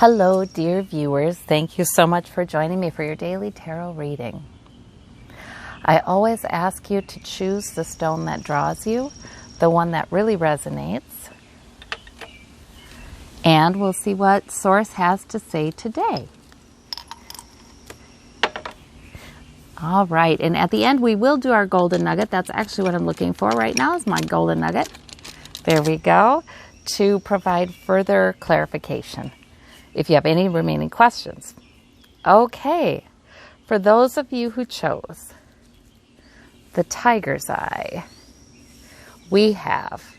Hello, dear viewers. Thank you so much for joining me for your daily tarot reading. I always ask you to choose the stone that draws you, the one that really resonates, and we'll see what Source has to say today. All right, and at the end we will do our golden nugget. That's actually what I'm looking for right now, is my golden nugget. There we go, to provide further clarification if you have any remaining questions. Okay, for those of you who chose the tiger's eye, we have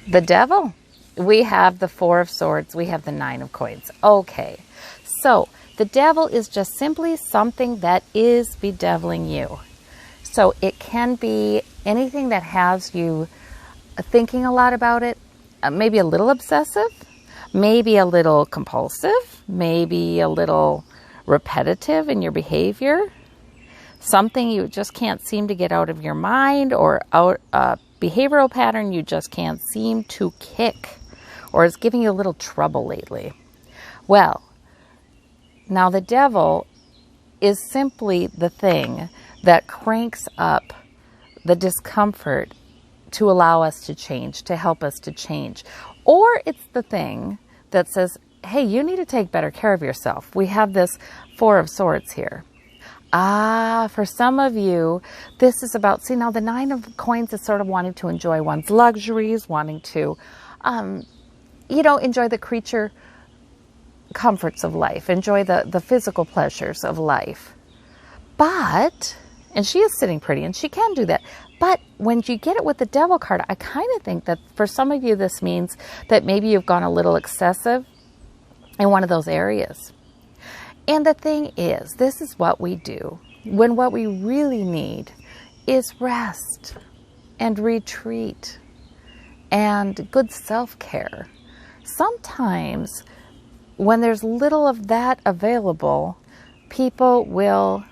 the devil, we have the Four of Swords, we have the Nine of Coins. Okay, so the devil is just simply something that is bedeviling you. So it can be anything that has you thinking a lot about it, maybe a little obsessive, maybe a little compulsive, maybe a little repetitive in your behavior, something you just can't seem to get out of your mind, or a behavioral pattern you just can't seem to kick, or is giving you a little trouble lately. Well, now the devil is simply the thing that cranks up the discomfort to allow us to change, to help us to change. Or it's the thing that says, hey, you need to take better care of yourself. We have this Four of Swords here. For some of you, this is about, see, now the Nine of Coins is sort of wanting to enjoy one's luxuries, wanting to, enjoy the creature comforts of life, enjoy the physical pleasures of life. But, and she is sitting pretty and she can do that. But when you get it with the devil card, I kind of think that for some of you, this means that maybe you've gone a little excessive in one of those areas. And the thing is, this is what we do when what we really need is rest and retreat and good self-care. Sometimes when there's little of that available, people will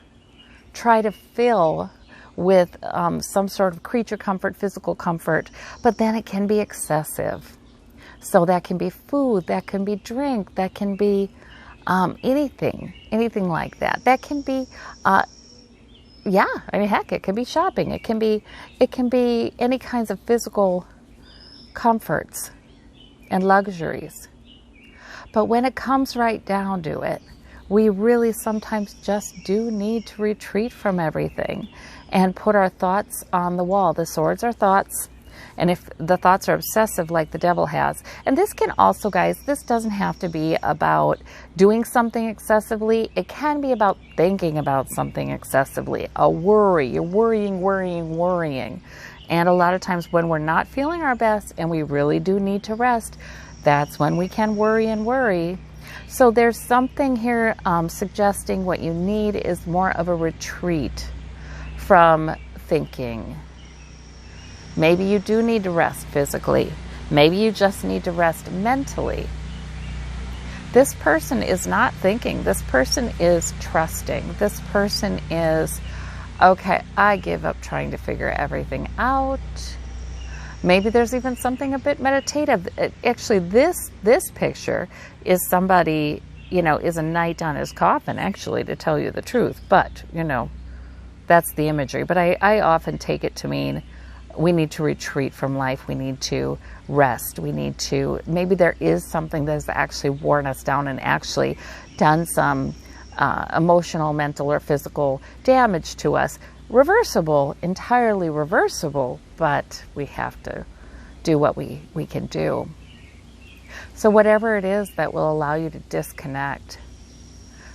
try to fill with some sort of creature comfort, physical comfort, but then it can be excessive. So that can be food, that can be drink, that can be anything like that. That can be, heck, it can be shopping. It can be any kinds of physical comforts and luxuries. But when it comes right down to it, we really sometimes just do need to retreat from everything and put our thoughts on the wall. The swords are thoughts, and if the thoughts are obsessive like the devil has, and this can also, guys, this doesn't have to be about doing something excessively. It can be about thinking about something excessively, a worry. You're worrying. And a lot of times when we're not feeling our best and we really do need to rest, that's when we can worry. So there's something here suggesting what you need is more of a retreat from thinking. Maybe you do need to rest physically. Maybe you just need to rest mentally. This person is not thinking. This person is trusting. This person is, okay, I give up trying to figure everything out. Maybe there's even something a bit meditative. Actually, this picture is somebody, is a knight on his coffin, actually, to tell you the truth. But, that's the imagery. But I often take it to mean we need to retreat from life. We need to rest. We need to, maybe there is something that has actually worn us down and actually done some emotional, mental, or physical damage to us. Reversible, entirely reversible, but we have to do what we can do. So whatever it is that will allow you to disconnect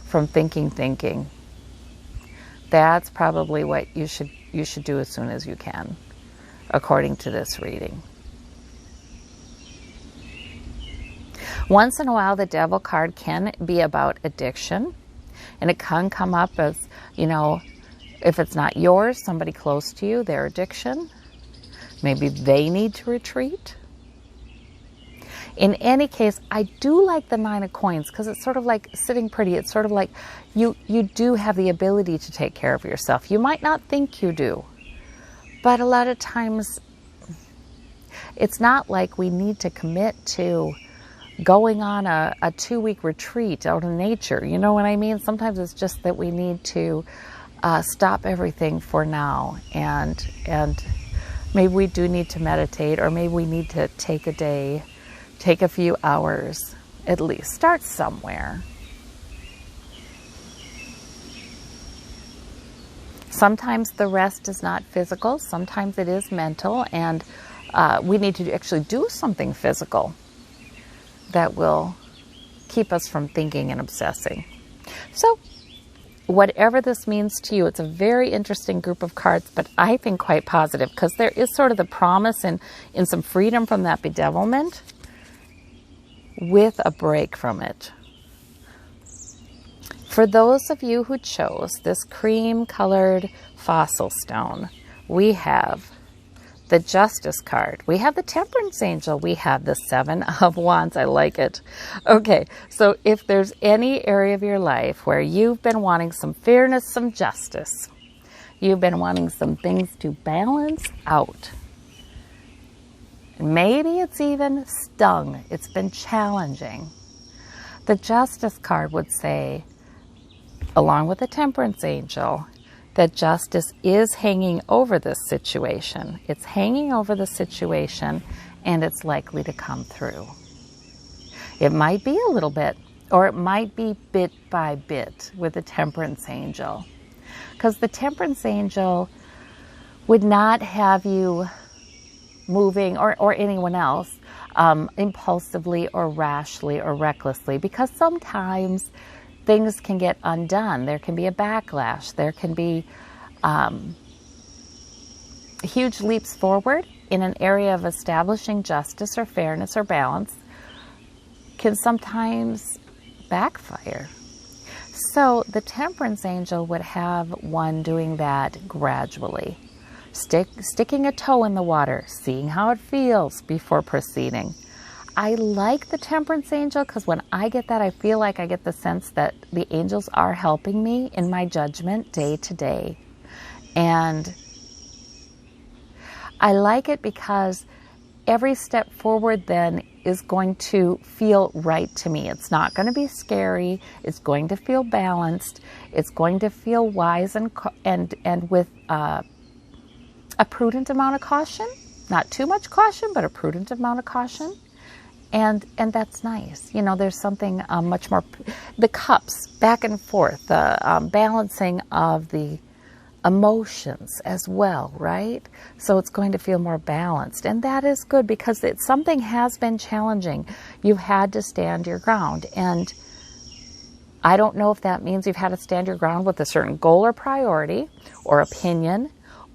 from thinking, that's probably what you should do as soon as you can, according to this reading. Once in a while, the devil card can be about addiction, and it can come up as, if it's not yours, somebody close to you, their addiction. Maybe they need to retreat. In any case, I do like the Nine of Coins because it's sort of like sitting pretty. It's sort of like you do have the ability to take care of yourself. You might not think you do, but a lot of times it's not like we need to commit to going on a 2-week retreat out in nature. You know what I mean? Sometimes it's just that we need to stop everything for now, and maybe we do need to meditate, or maybe we need to take a day, take a few hours at least. Start somewhere. Sometimes the rest is not physical, sometimes it is mental, and we need to actually do something physical that will keep us from thinking and obsessing. So, whatever this means to you, it's a very interesting group of cards, but I think quite positive, because there is sort of the promise in some freedom from that bedevilment with a break from it. For those of you who chose this cream-colored fossil stone, we have the Justice card. We have the Temperance Angel. We have the Seven of Wands. I like it. Okay, so if there's any area of your life where you've been wanting some fairness, some justice, you've been wanting some things to balance out, maybe it's even stung, it's been challenging, the Justice card would say, along with the Temperance Angel, that justice is hanging over this situation. It's hanging over the situation, and it's likely to come through. It might be a little bit, or it might be bit by bit with the Temperance Angel. Because the Temperance Angel would not have you moving, or anyone else, impulsively or rashly or recklessly, because sometimes things can get undone. There can be a backlash. There can be huge leaps forward in an area of establishing justice or fairness or balance can sometimes backfire. So the Temperance Angel would have one doing that gradually. Sticking a toe in the water, seeing how it feels before proceeding. I like the Temperance Angel because when I get that, I feel like I get the sense that the angels are helping me in my judgment day to day. And I like it because every step forward then is going to feel right to me. It's not going to be scary. It's going to feel balanced. It's going to feel wise and with a prudent amount of caution. Not too much caution, but a prudent amount of caution. And that's nice. You know, there's something much more, the cups back and forth, the balancing of the emotions as well, right? So it's going to feel more balanced. And that is good because something has been challenging. You've had to stand your ground. And I don't know if that means you've had to stand your ground with a certain goal or priority or opinion,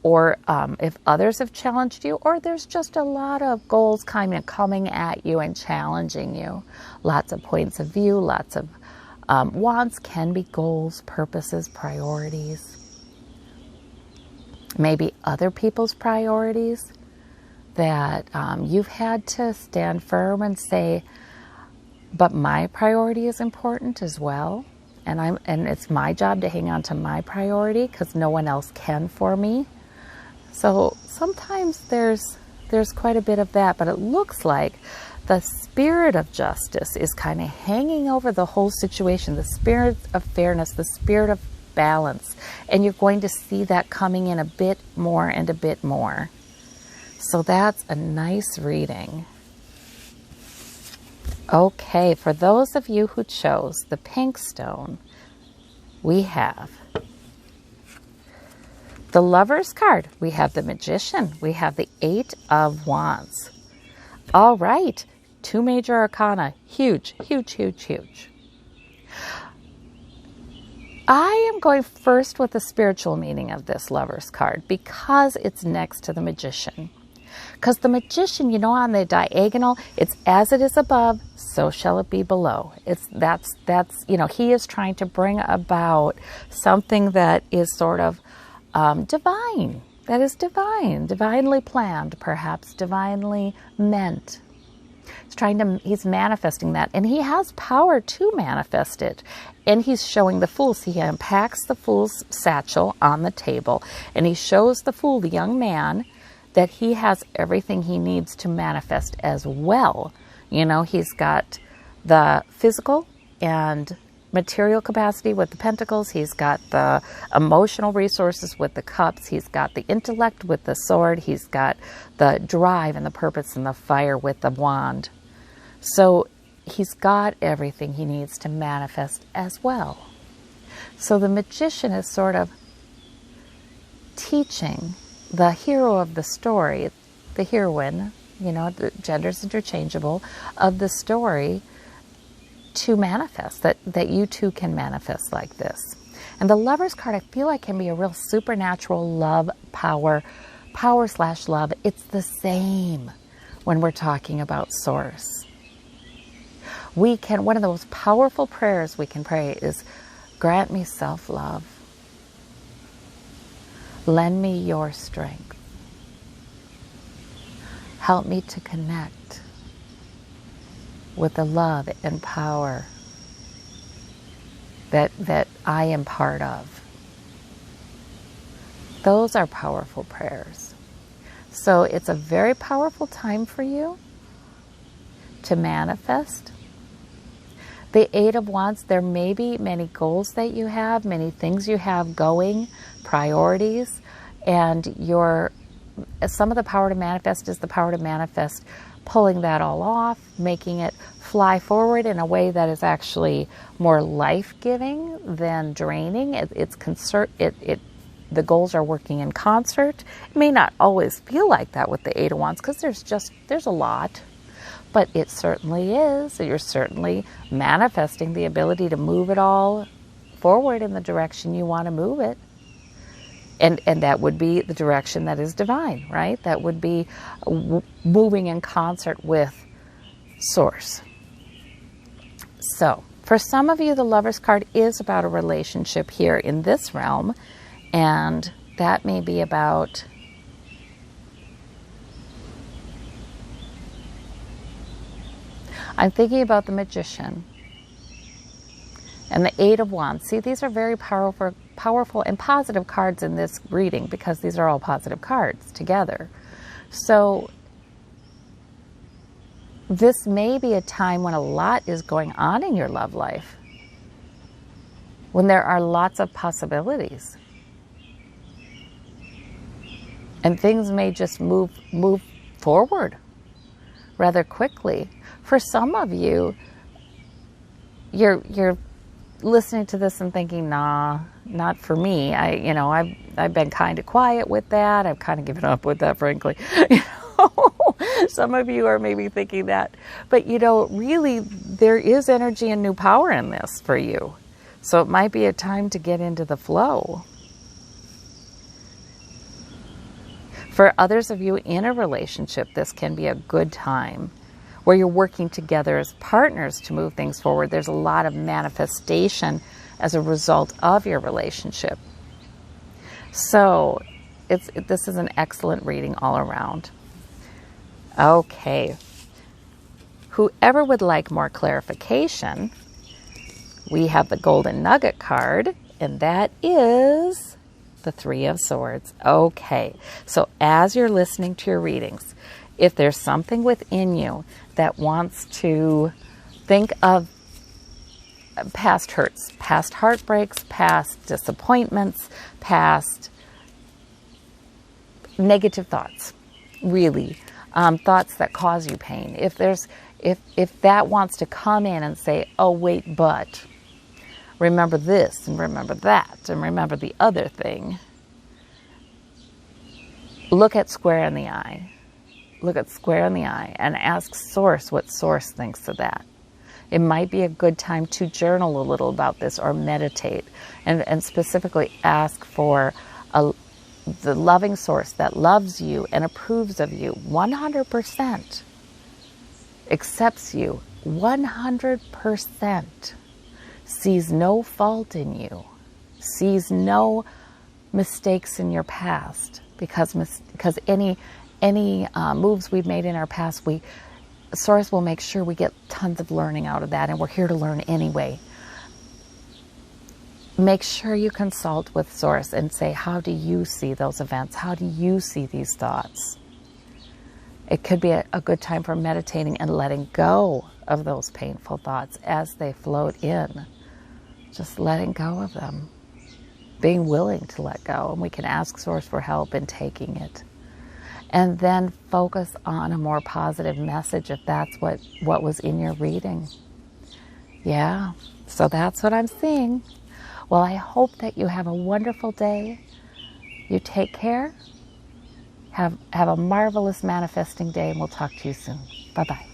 or if others have challenged you, or there's just a lot of goals coming at you and challenging you. Lots of points of view, lots of wants can be goals, purposes, priorities. Maybe other people's priorities that you've had to stand firm and say, but my priority is important as well. And it's my job to hang on to my priority because no one else can for me. So sometimes there's quite a bit of that, but it looks like the spirit of justice is kind of hanging over the whole situation, the spirit of fairness, the spirit of balance, and you're going to see that coming in a bit more and a bit more. So that's a nice reading. Okay, for those of you who chose the pink stone, we have the Lover's card, we have the Magician, we have the Eight of Wands. All right, 2 major arcana, huge, huge, huge, huge. I am going first with the spiritual meaning of this Lover's card because it's next to the Magician. Because the Magician, you know, on the diagonal, it's as it is above, so shall it be below. That's you know, he is trying to bring about something that is sort of divine, that is divine, divinely planned, perhaps divinely meant. He's manifesting that, and he has power to manifest it. And he's showing the Fool. So he unpacks the Fool's satchel on the table, and he shows the Fool, the young man, that he has everything he needs to manifest as well. You know, he's got the physical and material capacity with the pentacles. He's got the emotional resources with the cups. He's got the intellect with the sword. He's got the drive and the purpose and the fire with the wand. So he's got everything he needs to manifest as well. So the magician is sort of teaching the hero of the story, the heroine, you know, the gender's interchangeable, of the story, to manifest, that you too can manifest like this. And the Lover's card, I feel like, can be a real supernatural love, power / love. It's the same when we're talking about source. We can, one of the most powerful prayers we can pray is, grant me self-love. Lend me your strength. Help me to connect with the love and power that I am part of. Those are powerful prayers. So it's a very powerful time for you to manifest. The Eight of Wands, there may be many goals that you have, many things you have going, priorities, and some of the power to manifest is the power to manifest pulling that all off, making it fly forward in a way that is actually more life-giving than draining. The goals are working in concert. It may not always feel like that with the Eight of Wands because there's a lot, but it certainly is. You're certainly manifesting the ability to move it all forward in the direction you want to move it. And that would be the direction that is divine, right? That would be moving in concert with Source. So, for some of you, the Lover's card is about a relationship here in this realm, and that may be about I'm thinking about the Magician and the Eight of Wands. See, these are very powerful and positive cards in this reading because these are all positive cards together. So this may be a time when a lot is going on in your love life, when there are lots of possibilities. And things may just move forward rather quickly. For some of you, you're listening to this and thinking, nah, not for me. I've been kind of quiet with that. I've kind of given up with that, frankly. Some of you are maybe thinking that. But, really, there is energy and new power in this for you. So it might be a time to get into the flow. For others of you in a relationship, this can be a good time where you're working together as partners to move things forward. There's a lot of manifestation as a result of your relationship. So this is an excellent reading all around. Okay. Whoever would like more clarification, we have the Golden Nugget card, and that is the Three of Swords. Okay. So as you're listening to your readings, if there's something within you that wants to think of past hurts, past heartbreaks, past disappointments, past negative thoughts, really, thoughts that cause you pain. If that wants to come in and say, oh, wait, but remember this and remember that and remember the other thing, look at square in the eye. Look it square in the eye and ask Source what Source thinks of that. It might be a good time to journal a little about this or meditate and specifically ask for the loving Source that loves you and approves of you 100%, accepts you 100%, sees no fault in you, sees no mistakes in your past, because any moves we've made in our past, Source will make sure we get tons of learning out of that, and we're here to learn anyway. Make sure you consult with Source and say, how do you see those events? How do you see these thoughts? It could be a good time for meditating and letting go of those painful thoughts as they float in. Just letting go of them. Being willing to let go. And we can ask Source for help in taking it. And then focus on a more positive message if that's what was in your reading. Yeah, so that's what I'm seeing. Well, I hope that you have a wonderful day. You take care. Have a marvelous manifesting day, and we'll talk to you soon. Bye-bye.